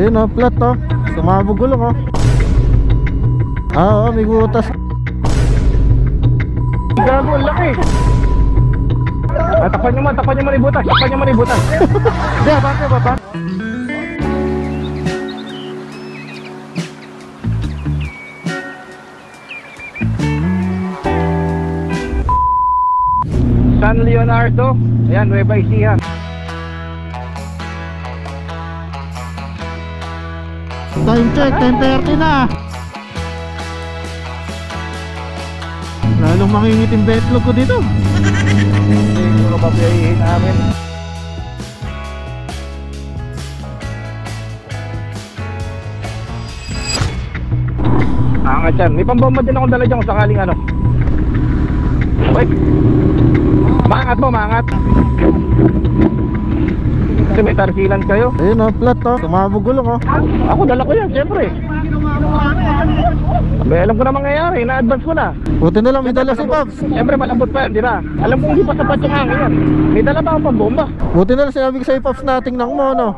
Ayun o, flat o. Sumabog gulong o. Oo, may butas. Gago, ang laki. Takpan nyo man ibutas. Hindi, abante ba? San Leonardo. Ayan, Nueva Ecija. Time check, 10:30 na. Lalong mangingitim betlog ko dito. Hindi ko pabiyahin namin. Angat yan. May pambomba din akong dala dyan kung sakaling ano. Wait. Maangat. Kasi may tarsilan kayo. Ayun o, flat o. Sumabog gulong o. Ako dala ko yan, siyempre. May alam ko na mangyayari, na-advance ko na. Buti na lang may dala si Pops. Siyempre malambot pa yan, di ba? Alam kong hindi pa sapat yung hangin yan. May dala pa akong pambomba. Buti na lang sinabi ko sa'yo Pops na tingnan mo no.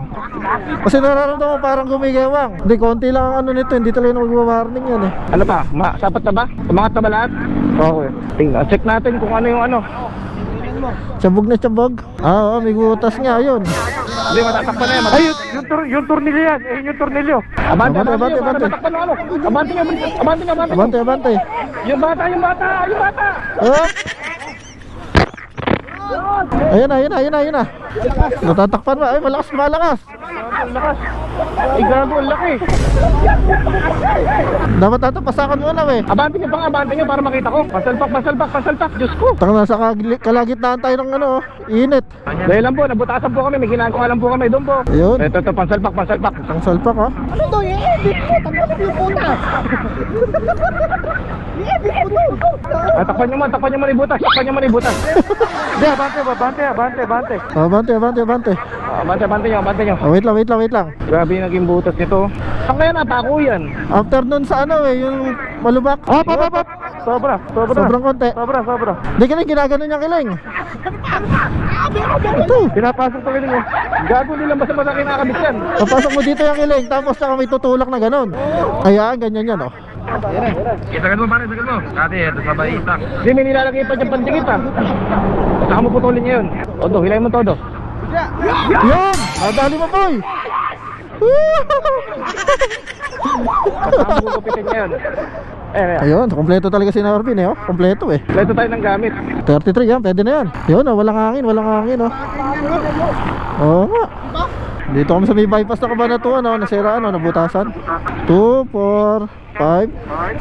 Kasi nararamdaman mo parang gumigewang. Hindi, konti lang ang ano nito. Hindi talaga nag-warning yan eh. Ano pa? Sapat na ba? Umangat na ba lahat? Okay. Tingnan, check natin kung ano yung ano. Tsabog na tsabog. Oo, may butas nga yun. Hindi, matatakpan na yan. Ay, yung tornilyo yan. Eh, yung tornilyo. Abante. Matatakpan na ano. Abante. Yung bata. Oh! Ayun na. Natatakpan ba? Ay, malakas. Ay, gago, ang laki. Dapat tatapasakan mo na eh. Abante nyo para makita ko. Pasalpak. Diyos ko. Taka nasa kalagitnaan tayo ng ano, init. Dahil lang po, nabutasan po kami. May ginagawa lang po kami doon po. Ayun. Ito, pansalpak. Ang salpak ha. Ano daw yung edit ko? Tanggalin yung putas. I-edit ko to. Takpan nyo man ibutas. Hindi, abante. Abante nyo. Oh, wait lang. Grabe yung naging butas nito. Saan kaya napako yan? After nun sa ano eh, yung malubak. Hop. Sobra. Sobrang konti. Sobra. Hindi ka lang ginagano niya kiling. Ito. Pinapasok to kiling mo. Gago nilang basta kinakabit yan. Papasok mo dito yung kiling, tapos saka may tutulak na ganon. Kaya ganyan yan oh. Sagad mo. Dati, ito sa baita. Hindi, may nilalagay pa dyan pandikit ha. Saka mo putulin niya yun. Todo, hilayin mo todo. Yan! Nadali mo boy! Kasama mo gupitin niya yun. Ayun, kompleto talaga si Narvin eh oh. Kompleto eh. Kompleto tayo ng gamit. 33 yan, pwede na yan. Yun oh, walang hangin oh. Oo nga. Dito kami sa may bypass na Kabanatuan oh, nasiraan oh, nabutasan. 2, 4, 5,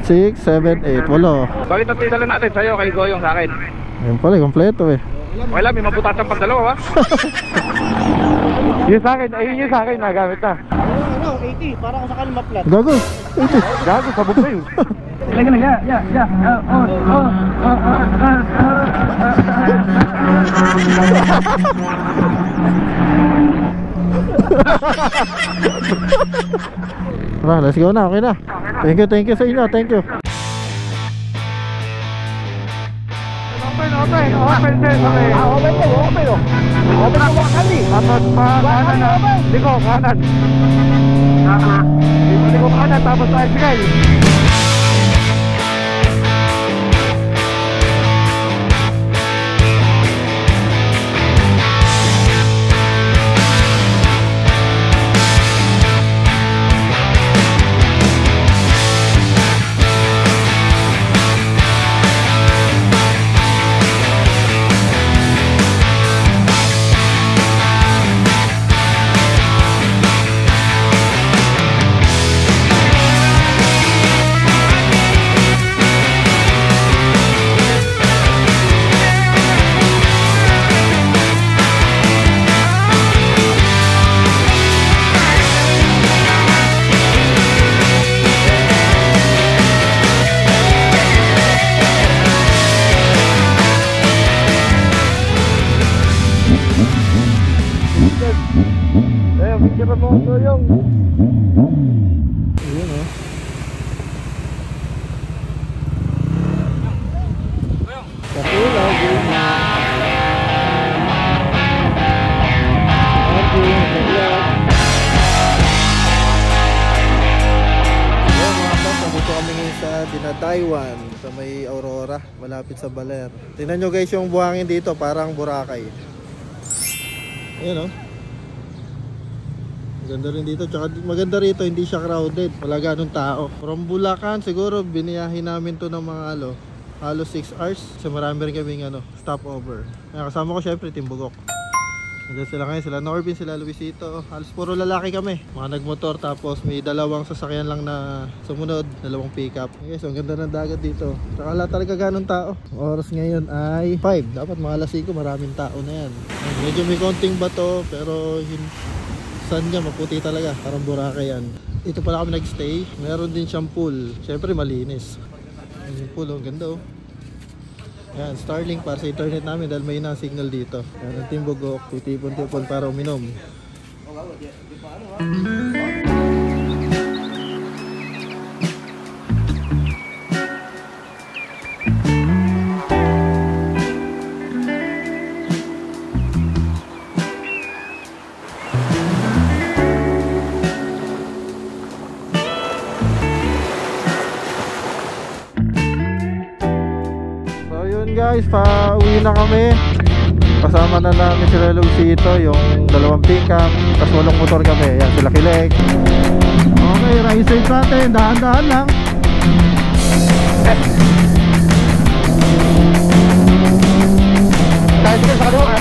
6, 7, 8, wala. Bakit natin dala natin sa'yo kay Goyong sa akin? Ayun pala, kompleto eh. Okay lang, may mabutasan pang dalawa ha. Yun sa akin, nagamit na. Ano, 80. Para kung sakaling maplat. Gago. Gago, sabog na yun. Let's go na, okay na. Thank you sa inyo, thank you. Open din. Open mo kami. Tapos kanan na. Liko, kanan. Liko kanan, tapos bicycle. Picture mo ito yung Ayun oh. Kapula, Taiwan sa may Aurora, malapit sa Baler. Tingnan nyo guys yung buhangin dito, parang Boracay. Ayan o. Maganda rin dito, tsaka maganda rito, hindi siya crowded, wala ganong tao. From Bulacan siguro biniyahin namin to ng mga halos 6 hours kasi marami rin kaming stopover. Kasama ko syempre Timbukok. Nandiyan sila ngayon, sila Norbin, sila Luisito. Halos puro lalaki kami, mga nagmotor. Tapos may dalawang sasakyan lang na sumunod, dalawang pickup. Okay, so ang ganda ng dagat dito, tsaka wala talaga ganong tao. Oras ngayon ay 5, dapat mga alas 5, maraming tao na yan. Medyo may konting bato pero sun niya maputi talaga, parang Boracay yan. Ito pala kami nagstay, meron din siyang pool, syempre malinis. Yung pool, ang ganda oh. Yan, Starlink para sa internet namin dahil may na signal dito. Yan, ang Timbukok, titipon-tipon para uminom. Guys, pauwi na kami. Kasama na namin sila Luisito, yung dalawang pickup, tapos walong motor kami. Yan, sila Kileg. Okay, ride safe natin, dahan-dahan lang. Tayo sa kaliwa.